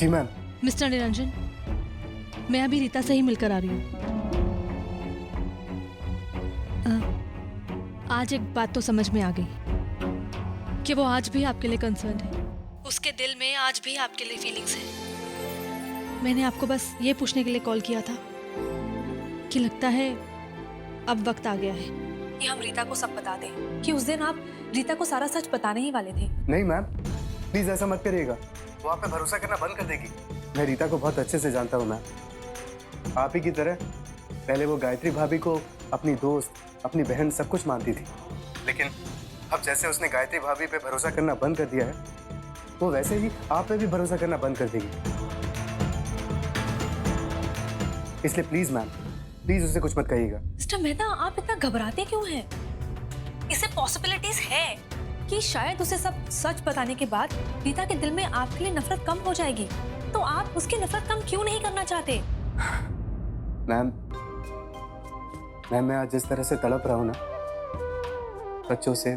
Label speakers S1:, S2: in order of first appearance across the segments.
S1: जी ma'am.
S2: Mister Niranjan, मैं अभी रीता से ही मिलकर आ रही हूँ। आज एक बात तो समझ में आ गई कि वो आज भी आपके लिए कंसर्न है। उसके दिल में आज भी आपके लिए फीलिंग्स हैं। मैंने आपको बस ये पूछने के लिए कॉल किया था कि लगता है अब वक्त आ गया है कि हम रीता को सब बता दें कि उस दिन आप रीता को सारा सच बताने ही वाले थे।
S1: नहीं मैम, प्लीज ऐसा मत करिएगा। वो आप पे भरोसा करना बंद कर देगी। मैं रीता को बहुत अच्छे से जानता हूँ मैम। आप ही की तरह पहले वो गायत्री भाभी को अपनी दोस्त, अपनी बहन सब कुछ मानती थी, लेकिन अब जैसे उसने गायत्री भाभी पे भरोसा करना बंद कर दिया है, वो वैसे ही आप पे भी भरोसा करना बंद कर देगी। इसलिए प्लीज मैम, प्लीज उसे कुछ मत कहिएगा।
S2: मिस्टर मेहता, आप इतना घबराते क्यों हैं? इसे पॉसिबिलिटीज है कि शायद उसे सब सच बताने के बाद रीता के दिल में आपके लिए नफरत कम हो जाएगी। तो आप उसकी नफरत कम क्यों नहीं करना चाहते?
S1: मैम, मैं आज जिस तरह से तड़प रहा हूँ ना, बच्चों से,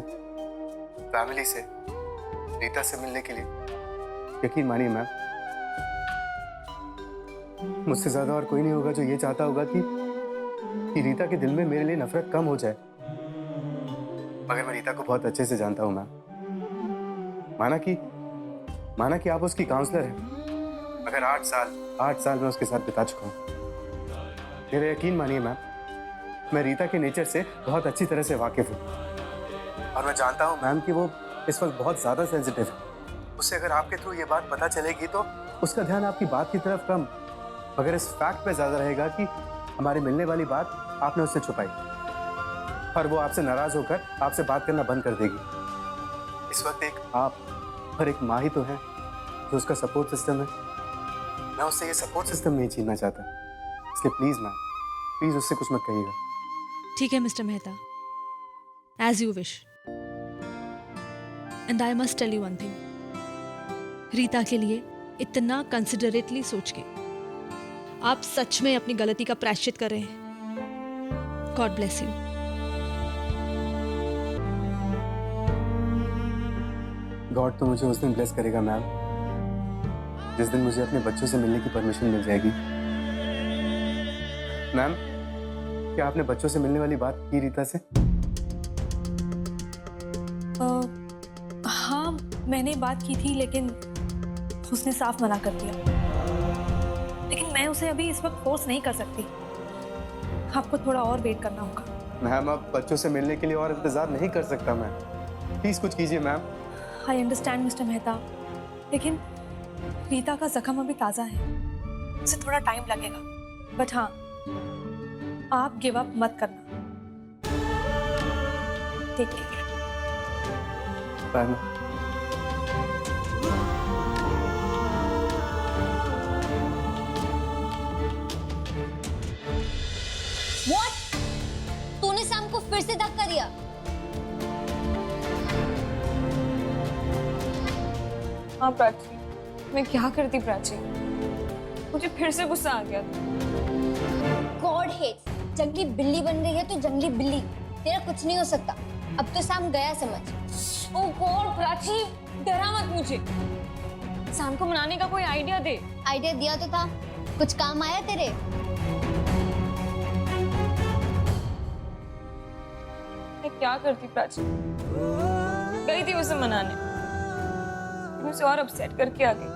S1: फैमिली से, रीता से मिलने के लिए, यकीन मानिए मैम, मुझसे ज्यादा और कोई नहीं होगा जो ये चाहता होगा कि रीता के दिल में मेरे लिए नफरत कम हो जाए। मगर मैं रीता को बहुत अच्छे से जानता हूँ मैम। माना कि आप उसकी काउंसलर हैं, मगर 8 साल मैं उसके साथ बिता चुका हूँ। मेरा यकीन मानिए मैम, मैं रीता के नेचर से बहुत अच्छी तरह से वाकिफ हूँ और मैं जानता हूँ मैम कि वो इस वक्त बहुत ज्यादा सेंसिटिव है। उससे अगर आपके थ्रू ये बात पता चलेगी तो उसका ध्यान आपकी बात की तरफ कम, मगर इस फैक्ट पे ज्यादा रहेगा कि हमारी मिलने वाली बात आपने उससे छुपाई और वो आपसे नाराज होकर आपसे बात करना बंद कर देगी। इस वक्त एक आप और एक माँ ही तो है जो उसका सपोर्ट सिस्टम है। मैं उससे ये सपोर्ट सिस्टम नहीं छीनना चाहता, इसलिए प्लीज मैम, प्लीज उससे कुछ मत कहिएगा।
S2: ठीक है Mister Mehta, as you wish. And I must tell you one thing, Rita के लिए इतना कंसिडरेटली सोच के आप सच में अपनी गलती का प्रायश्चित कर रहे हैं। God bless you.
S1: गॉड तो मुझे उस दिन ब्लेस करेगा मैम, जिस दिन मुझे अपने बच्चों से मिलने की परमिशन मिल जाएगी। मैम, क्या आपने बच्चों से मिलने वाली बात की रीता से?
S2: हाँ, मैंने बात की थी, लेकिन उसने साफ मना कर दिया। लेकिन मैं उसे अभी इस वक्त फोर्स नहीं कर सकती। आपको थोड़ा और वेट करना होगा।
S1: मैम, अब बच्चों से मिलने के लिए और इंतजार नहीं कर सकता मैं। प्लीज कुछ कीजिए ma'am.
S2: I understand mister Mehta, लेकिन रीता का जख्म अभी ताज़ा है, उसे थोड़ा टाइम लगेगा। बट हाँ, आप गिव अप मत करना। Take care.
S1: Bye ma'am.
S3: What? तूने सैम को फिर से धक्का दिया?
S4: हाँ प्राची, मैं क्या करती प्राची, मुझे फिर से गुस्सा आ गया।
S3: गॉड हेट्स, जंगली बिल्ली बन गई है तो जंगली बिल्ली, तेरा कुछ नहीं हो सकता। अब तो सैम गया समझ।
S4: ओह गॉड प्राची, डरा मत मुझे। सैम को मनाने का कोई आइडिया दे।
S3: आइडिया दिया तो था, कुछ काम आया तेरे?
S4: मैं क्या करती प्राची, गई थी उसे मनाने, उसे और अपसेट करके आ गई।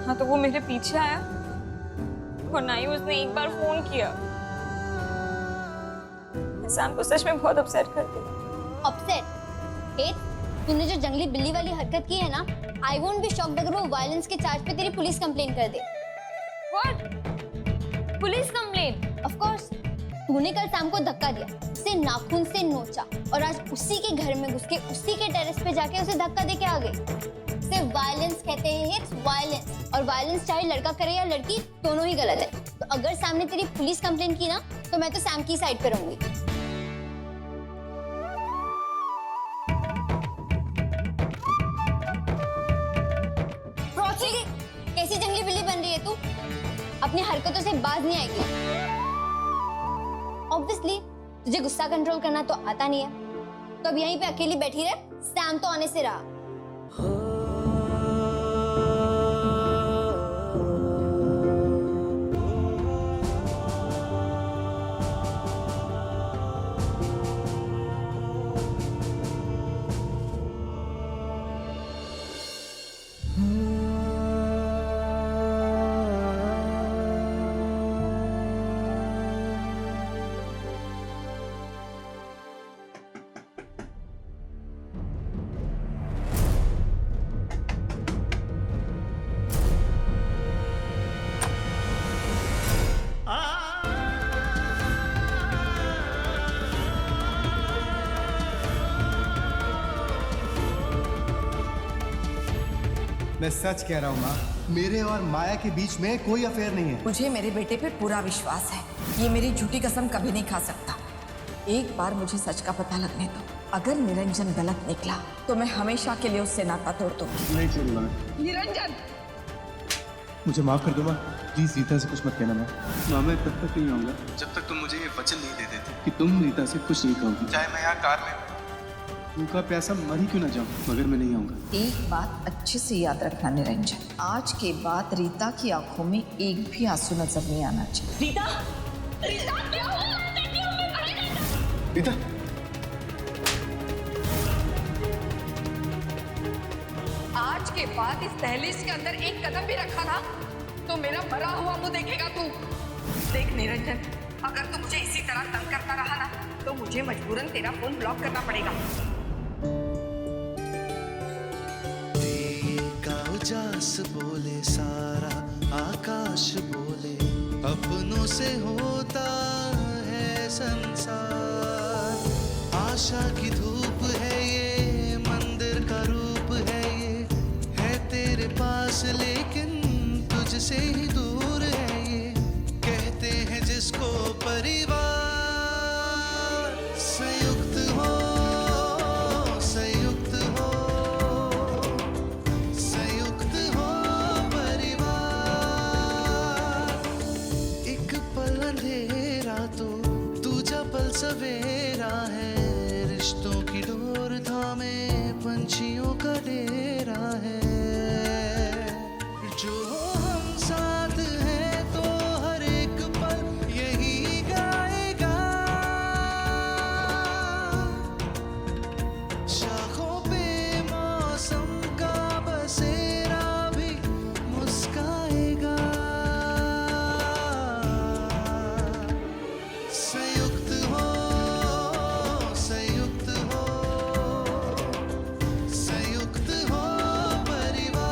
S4: हाँ तो वो मेरे पीछे आया और ना ही उसने एक बार फोन किया। सैम को सच में बहुत अपसेट कर दिया।
S3: अपसेट? हेट, तूने जो जंगली बिल्ली वाली हरकत की है ना, आई वोंट बी शॉक्ड अगर वो वायलेंस के चार्ज पे तेरी पुलिस कंप्लेन कर दे।
S4: What? Police complaint?
S3: Of course. तूने कल सैम को धक्का दिया, उसे नाखून से नोचा और आज उसी के घर में घुस के उसी के टेरेस पे जाके उसे धक्का दे के आ गई। इसे वायलेंस कहते हैं, इट्स वायलेंस। और वायलेंस चाहे लड़का करे या लड़की, दोनों ही गलत है। तो अगर सैम ने तेरी पुलिस कंप्लेन की ना, तो मैं तो सैम की साइड पे रहूंगी। कैसी जंगली बिल्ली बन रही है तू? अपनी हरकतों से बाज नहीं आएगी। ऑब्वियसली तुझे गुस्सा कंट्रोल करना तो आता नहीं है, तो अब यहीं पे अकेली बैठी रह। सैम तो आने से रहा।
S1: मैं सच कह रहा हूँ माँ, मेरे और माया के बीच में कोई अफेयर नहीं है।
S5: मुझे मेरे बेटे पे पूरा विश्वास है। ये मेरी झूठी कसम कभी नहीं खा सकता। एक बार मुझे सच का पता लगने दो। अगर निरंजन गलत निकला तो मैं हमेशा के लिए उससे नाता तोड़ दूंगी।
S1: नहीं छोड़ूंगा।
S5: निरंजन,
S1: मुझे माफ कर दो माँ, प्लीज रीता से कुछ मत कहना माँ। माँ मैं तब तक नहीं आऊंगा जब तक तुम मुझे ये वचन नहीं दे देते कि तुम रीता से कुछ नहीं कहोगी, चाहे मैं यहाँ कार में भूखा प्यासा मर ही क्यों ना जाऊँ, मगर मैं नहीं आऊंगा।
S5: एक बात अच्छे से याद रखना निरंजन, आज के बाद रीता की आंखों में एक भी आंसू नजर नहीं आना चाहिए।
S2: रीता, रीता क्या हुआ?
S1: रीता,
S5: आज के बाद इस दहलीज के अंदर एक कदम भी रखा ना तो मेरा मरा हुआ मुंह देखेगा तू। देख निरंजन, अगर तू मुझे इसी तरह तंग करता रहा ना तो मुझे मजबूरन तेरा फोन ब्लॉक करना पड़ेगा।
S6: का उजास बोले सारा आकाश बोले, अपनों से होता है संसार। आशा की धूप है ये, मंदिर का रूप है ये, है तेरे पास लेकिन तुझसे ही दूर है ये। कहते हैं जिसको परिवार, संयुक्त हो, संयुक्त हो, संयुक्त हो परिवार। एक पल अंधेरा तो दूजा पल सवेरा है, रिश्तों की डोर थामे पंछियों का डेरा है। जो हम साथ हैं तो हर एक पल यही गाएगा, शाखों पे मौसम का बसेरा भी मुस्काएगा। संयुक्त हो, संयुक्त हो, संयुक्त हो परिवार।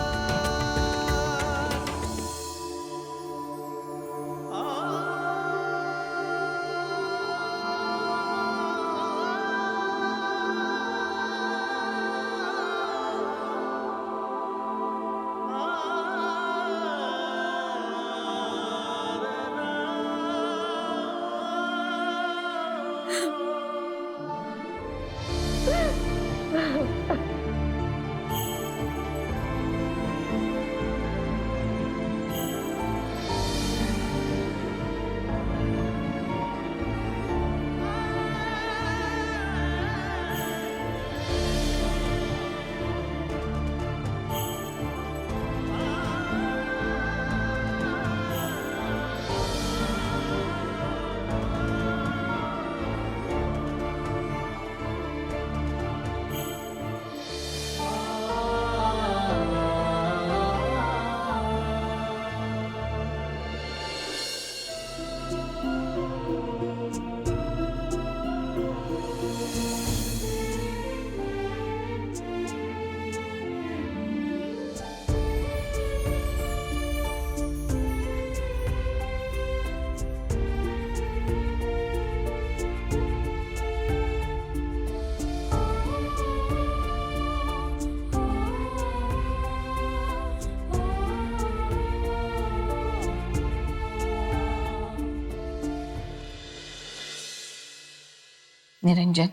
S5: निरंजन,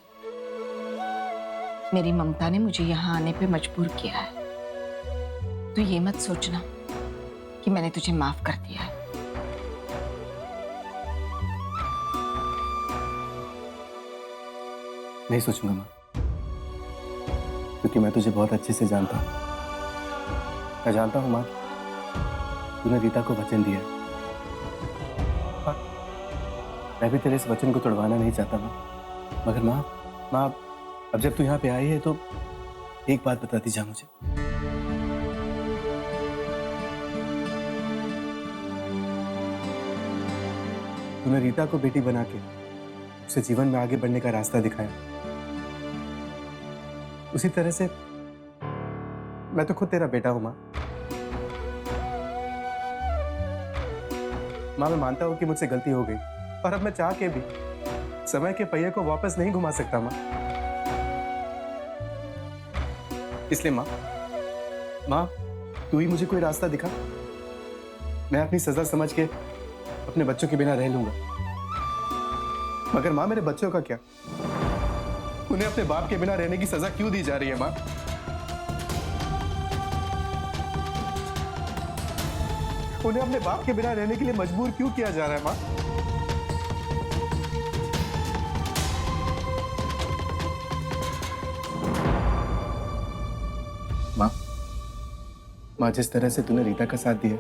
S5: मेरी ममता ने मुझे यहाँ आने पे मजबूर किया है। तू ये मत सोचना कि मैंने तुझे माफ कर दिया है।
S1: नहीं सोचूंगा माँ, क्योंकि मैं तुझे बहुत अच्छे से जानता हूँ। मैं जानता हूँ माँ, तूने रीता को वचन दिया है। और मैं भी तेरे इस वचन को तोड़वाना नहीं चाहता माँ। मगर माँ, अब जब तू यहाँ पे आई है तो एक बात बता दीजिए मुझे। तूने रीता को बेटी बना के उसे जीवन में आगे बढ़ने का रास्ता दिखाया, उसी तरह से मैं तो खुद तेरा बेटा हूं माँ। माँ, मैं मानता हूं कि मुझसे गलती हो गई, और अब मैं चाह के भी समय के पहिए को वापस नहीं घुमा सकता माँ। इसलिए माँ, तू ही मुझे कोई रास्ता दिखा, मैं अपनी सजा समझ के अपने बच्चों के बिना रह लूंगा। मगर माँ, मेरे बच्चों का क्या? उन्हें अपने बाप के बिना रहने की सजा क्यों दी जा रही है माँ? उन्हें अपने बाप के बिना रहने के लिए मजबूर क्यों किया जा रहा है माँ? माँ, माँ, जिस तरह से तूने रीता का साथ दिया,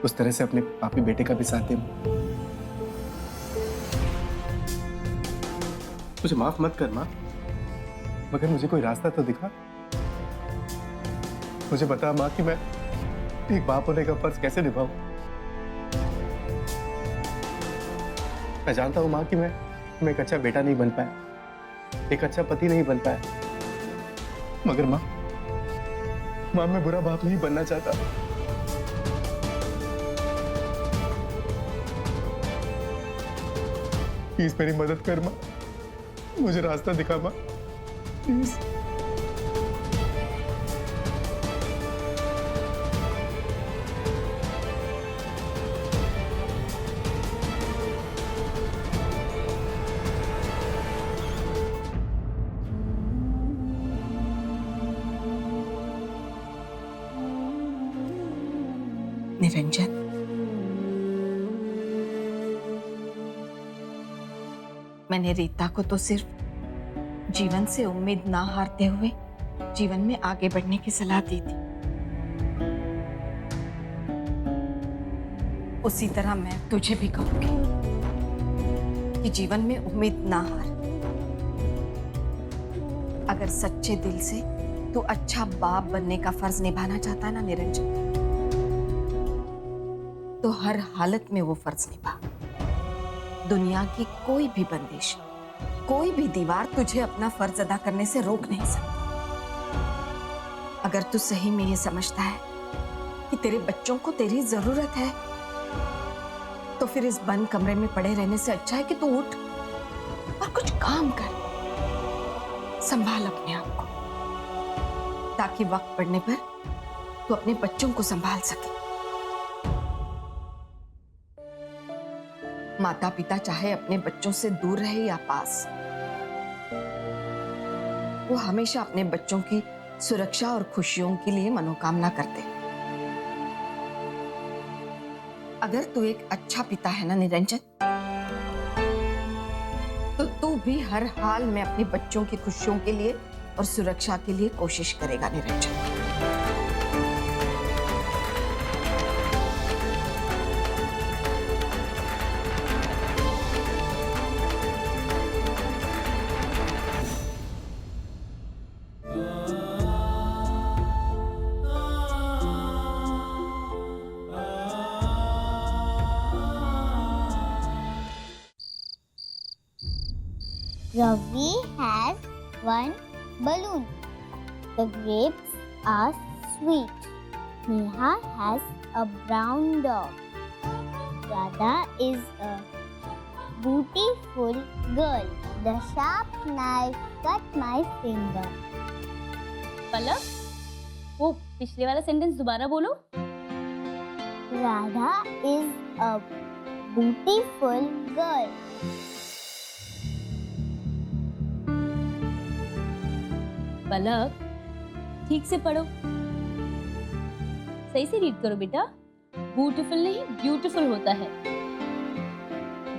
S1: उस तरह से अपने पापी बेटे का भी साथ दे। मुझे माफ मत कर माँ, मगर मुझे कोई रास्ता तो दिखा। मुझे बता माँ कि मैं एक बाप होने का फर्ज कैसे निभाऊं। मैं जानता हूं माँ कि मैं एक अच्छा बेटा नहीं बन पाया, एक अच्छा पति नहीं बन पाया, मगर माँ, मैं बुरा बाप नहीं बनना चाहता। प्लीज मेरी मदद कर माँ, मुझे रास्ता दिखा माँ, प्लीज।
S7: निरंजन, मैंने रीता को तो सिर्फ जीवन से उम्मीद ना हारते हुए जीवन में आगे बढ़ने की सलाह दी थी। उसी तरह मैं तुझे भी कहूंगी कि जीवन में उम्मीद ना हार। अगर सच्चे दिल से तू अच्छा बाप बनने का फर्ज निभाना चाहता है ना निरंजन, तो हर हालत में वो फर्ज निभा। दुनिया की कोई भी बंदिश, कोई भी दीवार तुझे अपना फर्ज अदा करने से रोक नहीं सकती। अगर तू सही में ये समझता है कि तेरे बच्चों को तेरी जरूरत है, तो फिर इस बंद कमरे में पड़े रहने से अच्छा है कि तू उठ और कुछ काम कर, संभाल अपने आप को, ताकि वक्त पड़ने पर तू अपने बच्चों को संभाल सके। माता पिता चाहे अपने बच्चों से दूर रहे या पास, वो हमेशा अपने बच्चों की सुरक्षा और खुशियों के लिए मनोकामना करते हैं। अगर तू एक अच्छा पिता है ना निरंजन, तो तू भी हर हाल में अपने बच्चों की खुशियों के लिए और सुरक्षा के लिए कोशिश करेगा Niranjan.
S3: Ravi has one balloon. The grapes are sweet. Neha has a brown dog. Radha is a beautiful girl. The sharp knife cut my finger.
S8: पलक, वो पिछले वाला सेंटेंस दोबारा बोलो।
S3: Radha is a beautiful girl.
S8: पलक, ठीक से पढ़ो, सही से रीड करो बेटा। ब्यूटीफुल नहीं ब्यूटीफुल होता है।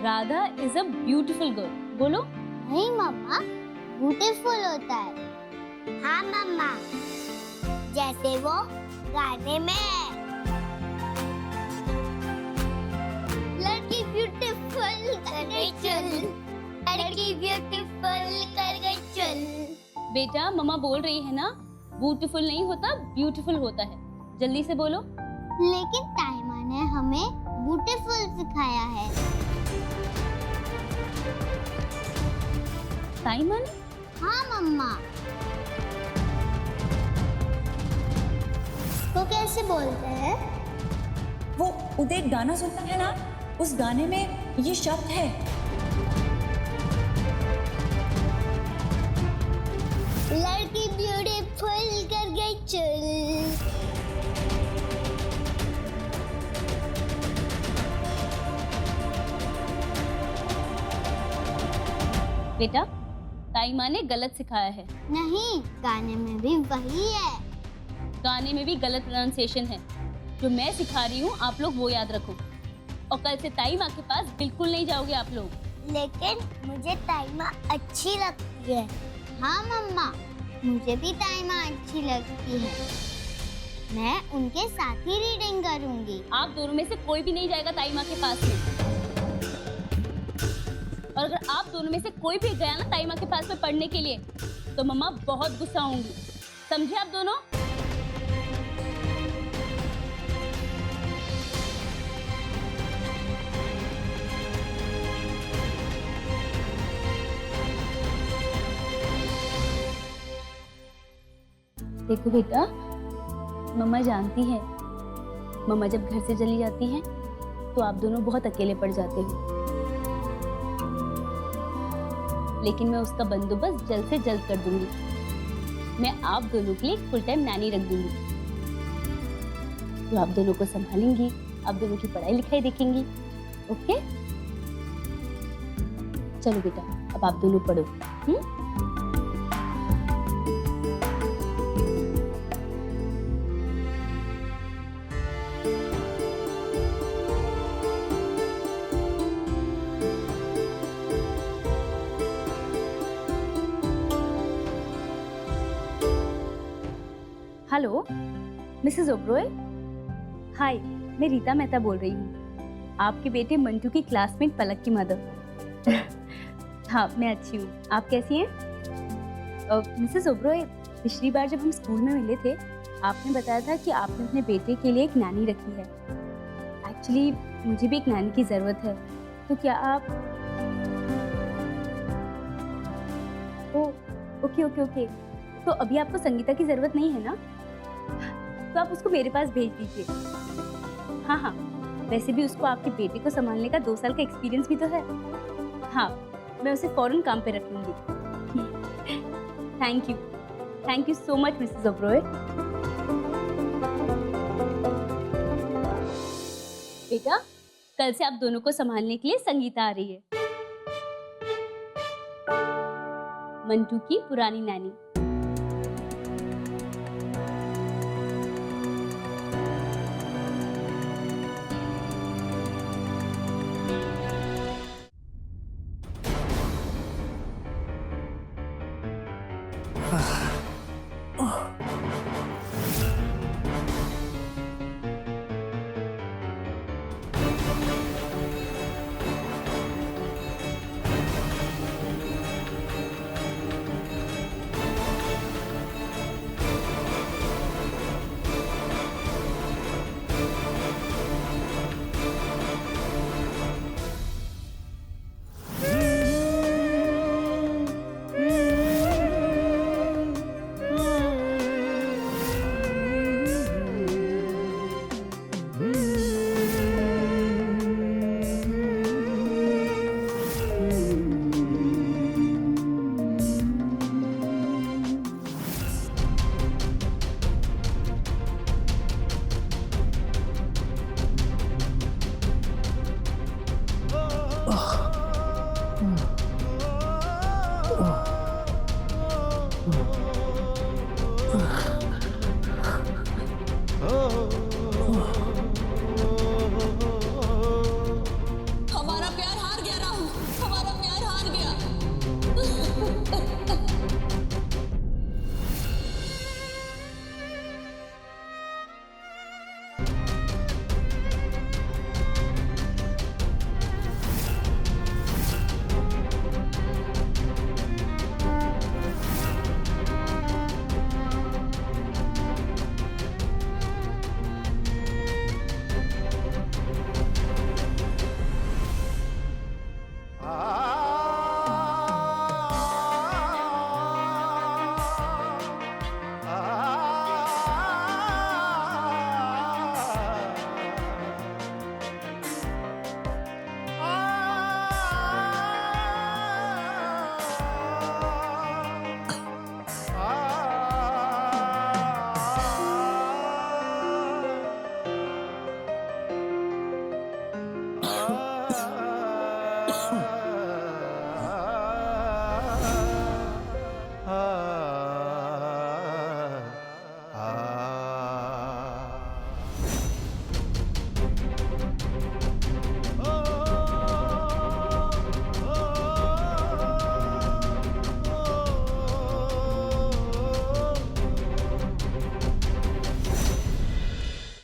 S8: Radha is a beautiful girl, बोलो।
S3: नहीं मम्मा, ब्यूटीफुल होता है। हाँ मम्मा, जैसे वो गाने में लड़की ब्यूटीफुल कर गई चल, लड़की ब्यूटीफुल कर गई चल।
S8: बेटा मम्मा बोल रही है ना, ब्यूटीफुल नहीं होता ब्यूटीफुल होता है, जल्दी से बोलो।
S3: लेकिन ताइमा ने हमें ब्यूटीफुल सिखाया है।
S8: ताइमा ने?
S3: हाँ मम्मा। तो कैसे बोलते हैं?
S9: वो उदय एक गाना सुनता है ना, उस गाने में ये शब्द है।
S3: लड़की ब्यूटीफुल कर गई चल।
S8: बेटा, ताई माँ ने गलत सिखाया है।
S3: नहीं, गाने में भी वही है।
S8: गाने में भी गलत प्रोनाउंसिएशन है। जो मैं सिखा रही हूँ आप लोग वो याद रखो, और कल से ताई माँ के पास बिल्कुल नहीं जाओगे आप लोग।
S3: लेकिन मुझे ताई माँ अच्छी लगती है। हाँ मम्मा, मुझे भी ताई माँ अच्छी लगती है। मैं उनके साथ ही रीडिंग करूंगी।
S8: आप दोनों में से कोई भी नहीं जाएगा ताई माँ के पास में। और अगर आप दोनों में से कोई भी गया ना ताई माँ के पास में पढ़ने के लिए, तो मम्मा बहुत गुस्सा होंगी। समझे आप दोनों? देखो बेटा, मम्मा जानती है, मम्मा जब घर से चली जाती हैं तो आप दोनों बहुत अकेले पड़ जाते हो, लेकिन मैं उसका बंदोबस्त जल्द से जल्द कर दूंगी। मैं आप दोनों के लिए फुल टाइम नैनी रख दूंगी, तो आप दोनों को संभालेंगी, आप दोनों की पढ़ाई लिखाई देखेंगी। ओके? चलो बेटा, अब आप दोनों पढ़ो। Hello, Mrs Oberoi. हाय, मैं रीता मेहता बोल रही हूँ, आपके बेटे मंटू की क्लासमेट पलक की मदर। हाँ, मैं अच्छी हूँ। आप कैसी हैं? मिसेस ओब्रॉय, पिछली बार जब हम स्कूल में मिले थे, आपने बताया था कि आपने अपने बेटे के लिए एक नानी रखी है। एक्चुअली मुझे भी एक नानी की ज़रूरत है, तो क्या आप... ओके ओके ओके, तो अभी आपको संगीता की ज़रूरत नहीं है ना? तो आप उसको मेरे पास भेज दीजिए। हाँ हाँ, वैसे भी उसको आपके बेटे को संभालने का 2 साल का एक्सपीरियंस भी तो है। हाँ, मैं उसे फौरन काम पे रख लूँगी। Thank you so much Mrs Oberoi. बेटा, कल से आप दोनों को संभालने के लिए संगीता आ रही है, मंटू की पुरानी नानी।